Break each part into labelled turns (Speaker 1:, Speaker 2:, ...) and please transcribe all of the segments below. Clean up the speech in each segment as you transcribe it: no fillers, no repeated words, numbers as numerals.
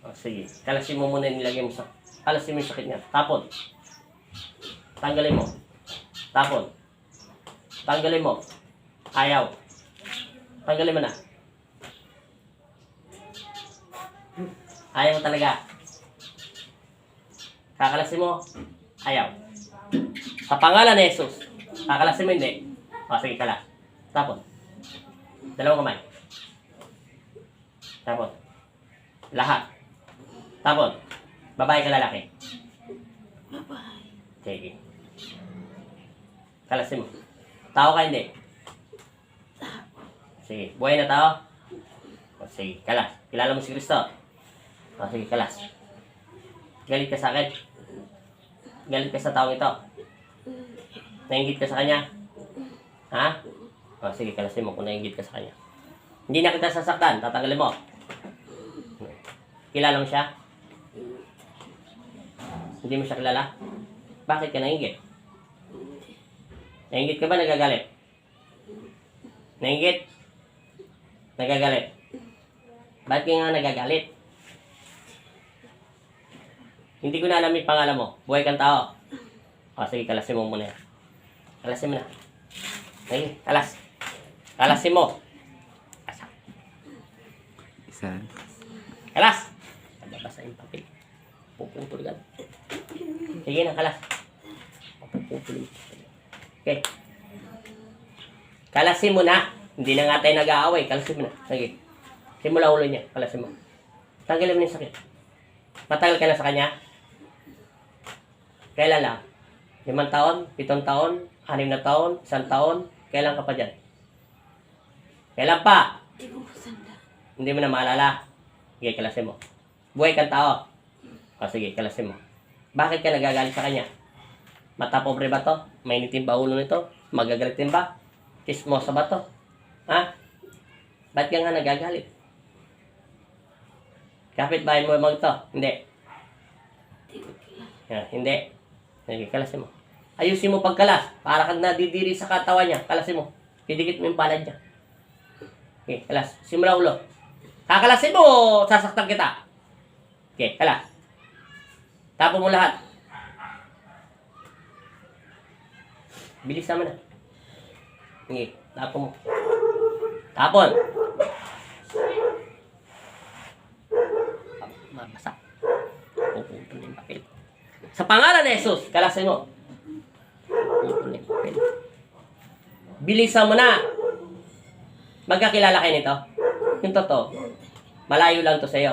Speaker 1: O, sige. Kalasin mo muna yung nilagay mo sa... Kalasin mo yung sakit niya. Tapon. Tanggalin mo. Tapon. Tanggalin mo. Ayaw. Tanggalin mo na. Ayaw mo talaga. Kakalasin mo. Ayaw. Sa pangalan ni Jesus. Kakalasin mo hindi. O, sige, kalas. Tapon. Dalawang kamay. Tapon. Lahat. Tapon. Babae ka lalaki?
Speaker 2: Babae.
Speaker 1: Sige. Kalasin mo. Tao ka hindi? Sige. Buhay na tao? O, sige. Kalas. Kilala mo si Kristo? O, sige. Kalas. Galit ka sa akin? Galit ka sa taong ito? Nainggit ka sa kanya? Ha? O, sige. Kalasin mo kung nainggit ka sa kanya. Hindi na kita sasaktan. Tatanggalin mo. Kilala mo siya? Hindi mo siya kilala? Bakit ka nainggit? Nainggit ka ba? Nagagalit? Nainggit? Nagagalit? Bakit ka nga nagagalit? Hindi ko na alam yung pangalan mo. Buhay kang tao. O, sige, kalasin mo muna yan. Kalasin mo na. Sige, kalas. Kalasin mo.
Speaker 3: Isa.
Speaker 1: Kalas! Nababasa yung papel. Puputol ka. Sige na, kalas. Puputol yung papel. Okay. Kalasin mo na. Hindi na nga tayo nag-aaway. Kalasin mo na. Sige. Simula ulo niya. Kalasin mo. Tanggalin mo yung sakit. Matagal ka na sa kanya? Kailan lang? 5 taon? 7 taon? 6 na taon? 1 taon? Kailan ka pa dyan? Kailan pa?
Speaker 2: Hindi ko masanda.
Speaker 1: Hindi mo na maalala. Sige, kalasin mo. Buhay kang tao. O sige, kalasin mo. Bakit ka nagagalit sa kanya? Mata pobre ba to? Mainitin ba ulo nito? Magagalitin ba? Chismosa ba to? Ha? Ba't ka nga nagagalit? Kapit bahay mo mag to? Hindi.
Speaker 2: Hindi ko kilala.
Speaker 1: Yan, hindi. Sige, kalasin mo. Ayusin mo pagkalas. Para kang nadidiri sa katawan niya. Kalasin mo. Didikit mo yung palad niya. Okay, kalas. Simula ulo. Kakalasin mo! Sasaktan kita. Okay, kalas. Tapon mo lahat. Bilis naman na. Okay, tapon mo. Tapon. Mabasa. Puputol yung papel. Sa pangalan ni Jesus, kalasin mo. Puputol yung papel. Bilisan mo na. Magkakilala kayo nito? Yung totoo. Malayo lang to sa'yo.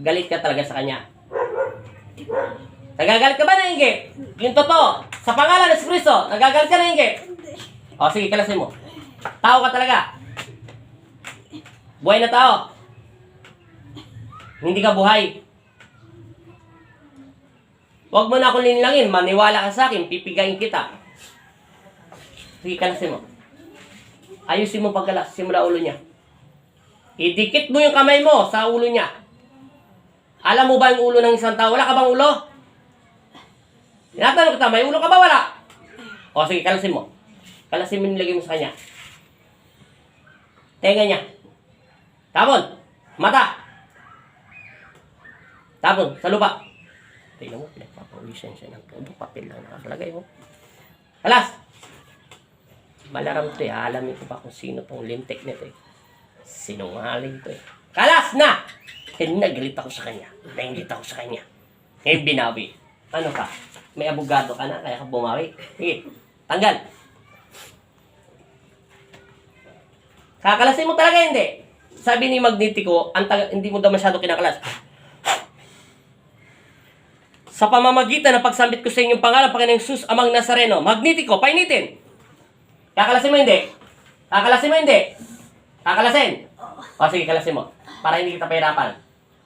Speaker 1: Galit ka talaga sa kanya. Nagagalit ka ba na inggit? Yung totoo. Sa pangalan ni Kristo, nagagalit ka na inggit? O sige, kalasin mo. Tao ka talaga. Buhay na tao. Hindi ka buhay. Huwag mo na akong linlangin. Maniwala ka sa akin. Pipigayin kita. Sige, kalasin mo. Ayusin mo pagkalas. Simula ulo niya. Idikit mo yung kamay mo sa ulo niya. Alam mo ba yung ulo ng isang tao? Wala ka bang ulo? Tinatanong kita, may ulo ka ba? Wala? O sige, kalasin mo. Kalasin mo nilagay mo sa kanya. Tenga niya. Tapon. Mata. Tapon. Sa lupa. Tingnan mo, pinagpapawisan siya ng todo. Papel lang nakakalagay mo. Kalas! Malaram ito eh. Alamin ko ba kung sino tong lintik nito eh. Sinungaling to eh. Kalas na! Kaya nagalit ako sa kanya. Nainggit ako sa kanya. Ngayon binawi. Ano ka? May abogado ka na, kaya ka bumawi. Sige, tanggal. Kakalasin mo talaga hindi. Sabi ni Magnetico, hindi mo daw masyado kinakalas. Sa pamamagitan ng pagsambit ko sa inyong pangalan, Panginoong Jesus, Amang Nazareno, Magnetico, painitin. Kakalasin mo hindi. Kakalasin mo hindi. Kakalasin. O sige, kalasin mo. Para hindi kita pahirapan.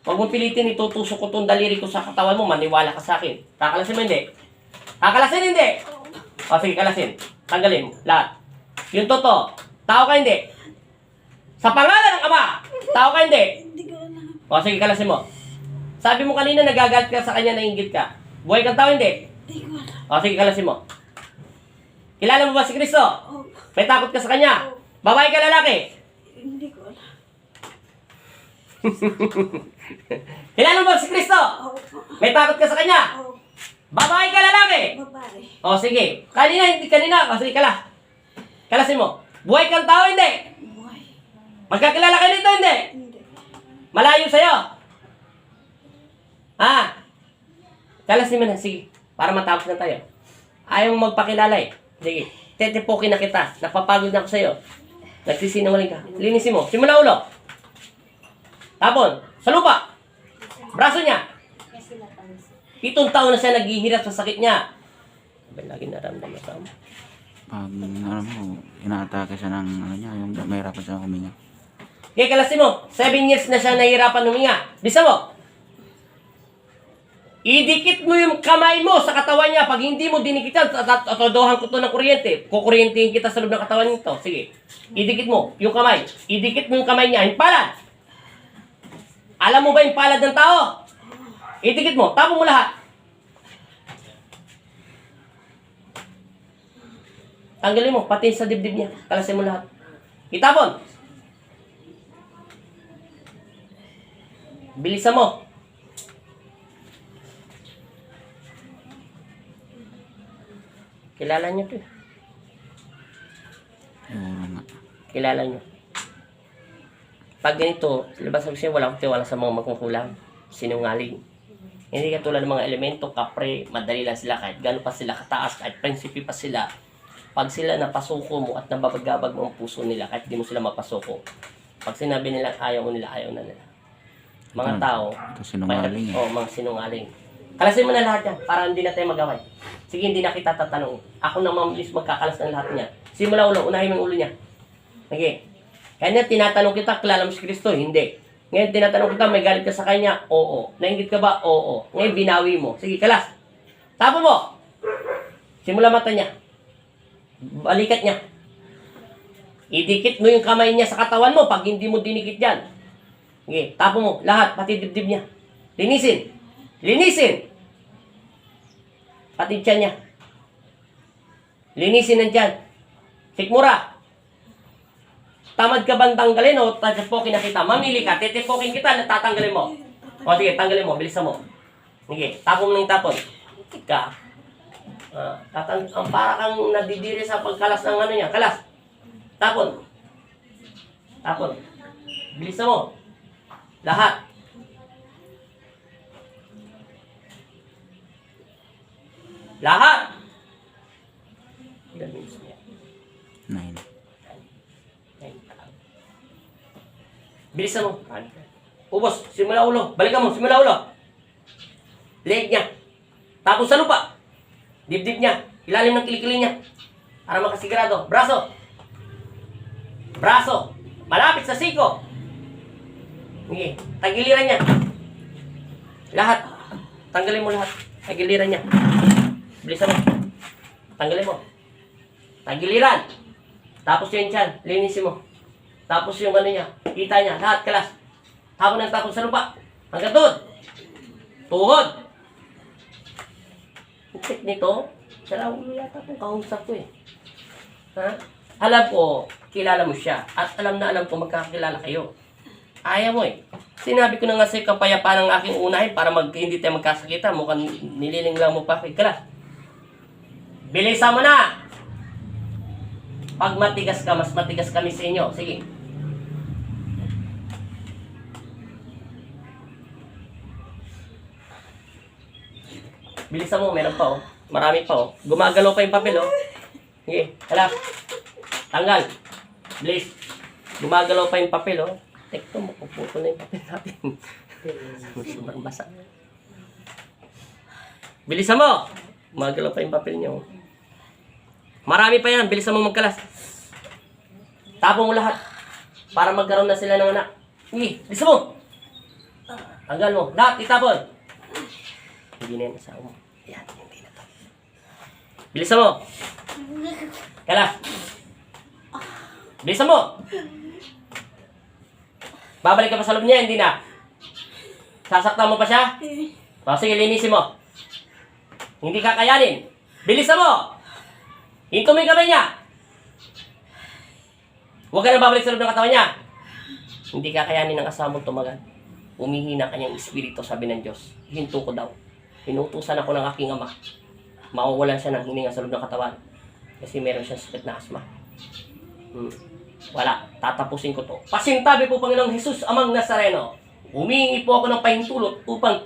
Speaker 1: Huwag mo pilitin, itutusok ko itong daliri ko sa katawan mo, maniwala ka sa akin. Kakalasin mo hindi. Kakalasin hindi. O sige, kalasin. Tanggalin mo. Lahat. Yung totoo. Tao ka hindi. Sa pangalan ng Ama. Tao ka hindi.
Speaker 2: Hindi ko alam.
Speaker 1: O sige, kalasin mo. Sabi mo kanina nagagalit ka sa kanya, nainggit ka. Buhay kang tao hindi.
Speaker 2: Hindi ko alam.
Speaker 1: O sige, kalasin mo. Kilala mo ba si Kristo?
Speaker 2: Oh,
Speaker 1: May takot ka sa kanya. Babae ka lalaki.
Speaker 2: hindi ko alam.
Speaker 1: Kilala mo ba si Kristo?
Speaker 2: Opo.
Speaker 1: May takot ka sa Kanya?
Speaker 2: Opo.
Speaker 1: Babae ka lalaki?
Speaker 2: Babae.
Speaker 1: O sige. Kanina. O sige, kalasin mo. Buhay kang tao, hindi.
Speaker 2: Buhay.
Speaker 1: Magkakilala kayo dito, hindi.
Speaker 2: Hindi.
Speaker 1: Malayo sa'yo. Ha? Kalasin mo na, sige. Para matapos na tayo. Ayaw mo magpakilala eh. Sige. Tetipokin na kita. Napapagod na ako sa'yo. Nagsisinungaling ka. Linisin mo. Simula ulo. Tapon. Sa lupa. Braso niya. 7 taon na siya naghihirap sa sakit niya. Sabay lagi naramdaman sa mo.
Speaker 3: Pag inaatake siya ng niya, yung mahirapan siya huminga.
Speaker 1: Okay, kalasin mo. 7 years na siya nahihirapan huminga. Bisa mo. Idikit mo yung kamay mo sa katawan niya. Pag hindi mo dinikitan, atodohan ko to ng kuryente. Kukuryentehin kita sa loob ng katawan nito. Sige. Idikit mo yung kamay. Idikit mo yung kamay niya. Yung palad. Alam mo ba yung palad ng tao? Idikit mo. Tapon mo lahat. Tanggalin mo. Pati sa dibdib niya. Kalasin mo lahat. Itapon. Bilisan mo. Kilala niyo to.
Speaker 3: Oo nga.
Speaker 1: Kilala niyo. Pag ganito, labas sabi siya, wala akong tiwala sa mga magkukulang. Sinungaling. Hindi ka tulad ng mga elemento, kapre, madali lang sila kahit gano'n pa sila kataas, kahit prinsipi pa sila. Pag sila napasuko mo at nababagabag mo ang puso nila, kahit di mo sila mapasuko. Pag sinabi nila ayaw mo nila, ayaw na nila. Mga tao,
Speaker 3: Ito sinungaling.
Speaker 1: mga sinungaling. Kalasin mo na lahat yan, para hindi na tayo magaway. Sige, hindi na kita tatanong. Ako na mabilis magkakalas ng lahat niya. Simula ulo, unahin mo yung ulo niya. Okay. Kanya tinatanong kita, kilala mo si Kristo? Hindi. Ngayon tinatanong kita, may galit ka sa Kanya? Oo. Nainggit ka ba? Oo. Ngayon binawi mo. Sige, kalas. Tapo mo. Simula mata niya. Balikat niya. Idikit mo yung kamay niya sa katawan mo pag hindi mo dinikit yan. Okay, tapo mo. Lahat, pati dibdib niya. Linisin. Linisin. Pati tiyan niya. Linisin ang tiyan. Sikmura. Tamad ka bang tanggalin o tatipokin na kita? Mamili ka, titipokin kita, natatanggalin mo. O sige, tanggalin mo, bilisan mo. Sige, tapon mo ng tapon. Ka. Para kang nadidiri sa pagkalas ng ano niya. Kalas. Tapon. Tapon. Bilisan mo. Lahat. Lahat. Ilan minutes niya?
Speaker 3: 9.
Speaker 1: Bilisan mo. Ubos. Simula ulo. Balikan mo. Simula ulo. Leg niya. Tapos sa lupa. Dibdib niya. Ilalim ng kilikili niya. Para makasigurado. Braso. Braso. Malapit sa siko. Sige. Tagiliran niya. Lahat. Tanggalin mo lahat. Tagiliran niya. Bilisan mo. Tanggalin mo. Tagiliran. Tapos yung tiyan. Linisin mo. Tapos yung ano niya, kita niya, lahat kalas. Tapon ng tapon sa lupa. Hanggang doon. Tuhod. Ang check nito, sara ulo yata itong kausap ko eh. Ha? Alam ko, kilala mo siya. At alam na alam ko, magkakilala kayo. Ayaw mo eh. Sinabi ko na nga sa'yo, kapayapaan ang aking unahin para hindi tayo magkasakita. Mukhang nililing lang mo pa. Kalas. Bilisan mo na! Pag matigas ka, mas matigas kami sa inyo. Sige. Bilisan mo, meron pa oh. Marami pa oh. Gumagalaw pa yung papel oh. Sige, hala. Tanggal. Bilis. Gumagalaw pa yung papel oh. Tekto mo, puputo na yung papel natin. Sobrang basa. Bilisan mo! Gumagalaw pa yung papel niyo. Marami pa yan. Bilisan mo magkalas. Tapon mo lahat. Para magkaroon na sila ng anak. Sige, bilisan mo! Tanggal mo. Lahat, itapon. Hindi na yan asawa mo. Yan, hindi na to. Bilisan mo. Kala. Bilisan mo. Babalik ka pa sa loob niya, hindi na. Sasaktan mo pa siya? O, sige, linisin mo. Hindi kakayanin. Bilisan mo. Hinto mo yung kamay niya. Huwag ka na babalik sa loob ng katawan niya. Hindi kakayanin ng asawa mong tumagal. Umihina kanyang espiritu, sabi ng Diyos. Hinto ko daw. Inutusan ako ng aking ama. Mawawalan siya ng hininga sa loob ng katawan. Kasi meron siyang sakit na asma. Wala. Tatapusin ko to. Pasintabi po, Panginoong Jesus, Amang Nazareno. Humingi po ako ng pahintulot upang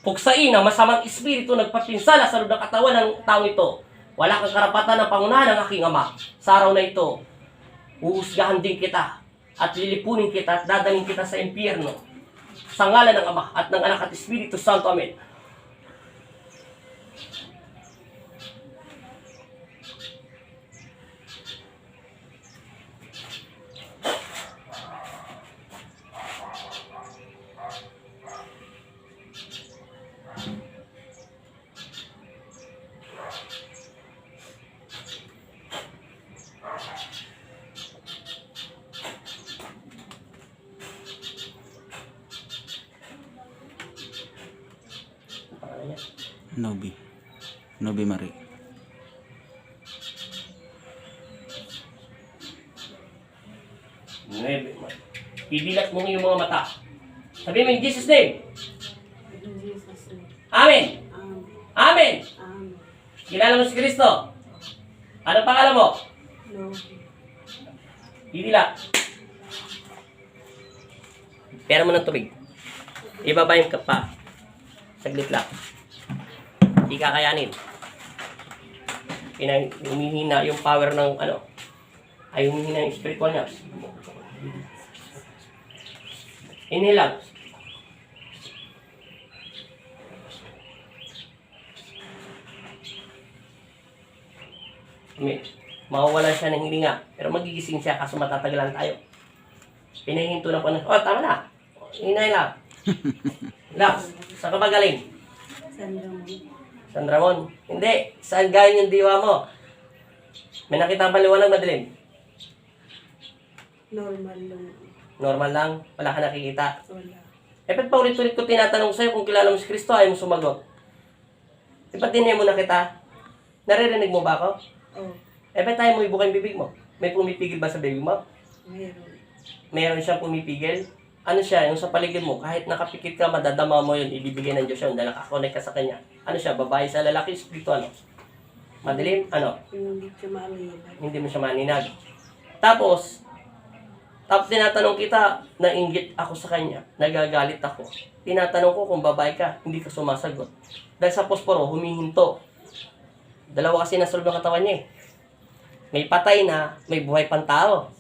Speaker 1: puksain ang masamang espiritu nagpapinsala sa loob ng katawan ng taong ito. Wala kang karapatan ng pangunahan ng aking ama. Sa araw na ito, uusgahan din kita at lilipunin kita at dadalhin kita sa impyerno. Sa ngalan ng Ama at ng Anak at Espiritu Santo. Amen.
Speaker 3: Nobi. Nobi Marie.
Speaker 1: Ibilat mo yung mga mata. Sabi mo in Jesus' name.
Speaker 2: In Jesus' name.
Speaker 1: Amen.
Speaker 2: Amen.
Speaker 1: Amen.
Speaker 2: Amen.
Speaker 1: Kilala mo si Kristo. Ano pangalan mo?
Speaker 2: No.
Speaker 1: Ibila. Pera mo ng tubig. Ibabayim ka pa. Saglit lang. Hindi kakayanin. Humihina yung power ng ano. Ay humihina yung spiritual niya. Inhale lang. Mawawala siya ng hininga. Pero magigising siya kaso matatagalan tayo. Pinahinto na po na. Oh, tama na. Inhale lang. Relax. Saan ka ba galing?
Speaker 2: San Ramon.
Speaker 1: San Ramon? Hindi. Saan galing yung diwa mo? May nakita ba liwanag madilim?
Speaker 2: Normal lang.
Speaker 1: Normal lang. Wala ka nakikita.
Speaker 2: Wala.
Speaker 1: Eh, ba't paulit-ulit ko tinatanong sa'yo kung kilala mo si Kristo, ayaw mo sumagot? Eh, ba't dinay mo na kita? Naririnig mo ba ako?
Speaker 2: Oh.
Speaker 1: Eh, ba't tayo mo ibuka yung bibig mo? May pumipigil ba sa bibig mo?
Speaker 2: Meron.
Speaker 1: Meron siyang pumipigil? Ano siya, yung sa paligid mo, kahit nakapikit ka, madadama mo yun, ibibigay ng Diyos yun, dahil nakakonect ka sa Kanya. Ano siya, babae sa lalaki, espiritu, ano? Madilim? Ano?
Speaker 2: Hindi siya malilag.
Speaker 1: Hindi mo siya maninag. Tapos tinatanong kita, nainggit ako sa kanya, nagagalit ako. Tinatanong ko kung babae ka, hindi ka sumasagot. Dahil sa posporo, humihinto. Dalawa kasi nasa loob ng katawan niya eh. May patay na, may buhay pang tao.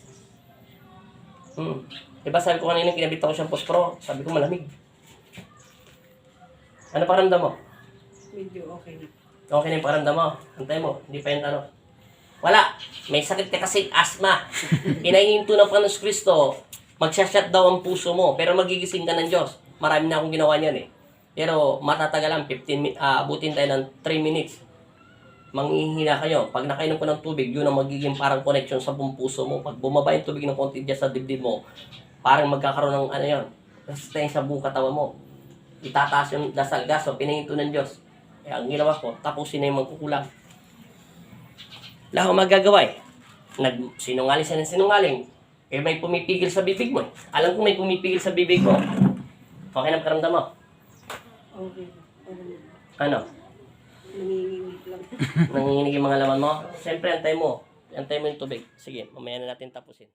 Speaker 1: Diba sabi ko kanina, kinabit ako siyang posporo, sabi ko malamig. Ano pakiramdam mo?
Speaker 2: Medyo okay na.
Speaker 1: Okay na yung pakiramdam mo. Antay mo, hindi pa yung tanong. Wala. May sakit ka kasi asthma. Pinahinto ng Panginoon Kristo, magsashut daw ang puso mo, pero magigising ka ng Diyos. Marami na akong ginawa niyan eh. Pero matatagalan, abutin tayo ng 3 minutes. Manghihina kayo. Pag nakainom ko ng tubig, yun ang magiging parang connection sa buong puso mo. Pag bumaba yung tubig ng konti dyan sa dibdib mo, parang magkakaroon ng ano yun, resistance sa buong katawan mo. Itataas yung dasal gas, so pinahinto ng Diyos. Kaya ang ginawa ko, tapusin na yung magkukulang. Wala akong magagawa eh. Sinungaling siya ng sinungaling. Eh may pumipigil sa bibig mo eh. Alam ko may pumipigil sa bibig mo. Okay na pakiramdam mo?
Speaker 2: Okay.
Speaker 1: Ano?
Speaker 2: Nanginginig lang.
Speaker 1: Nanginginig yung mga laman mo? Siyempre, antay mo. Antay mo yung tubig. Sige, mamaya na natin tapusin.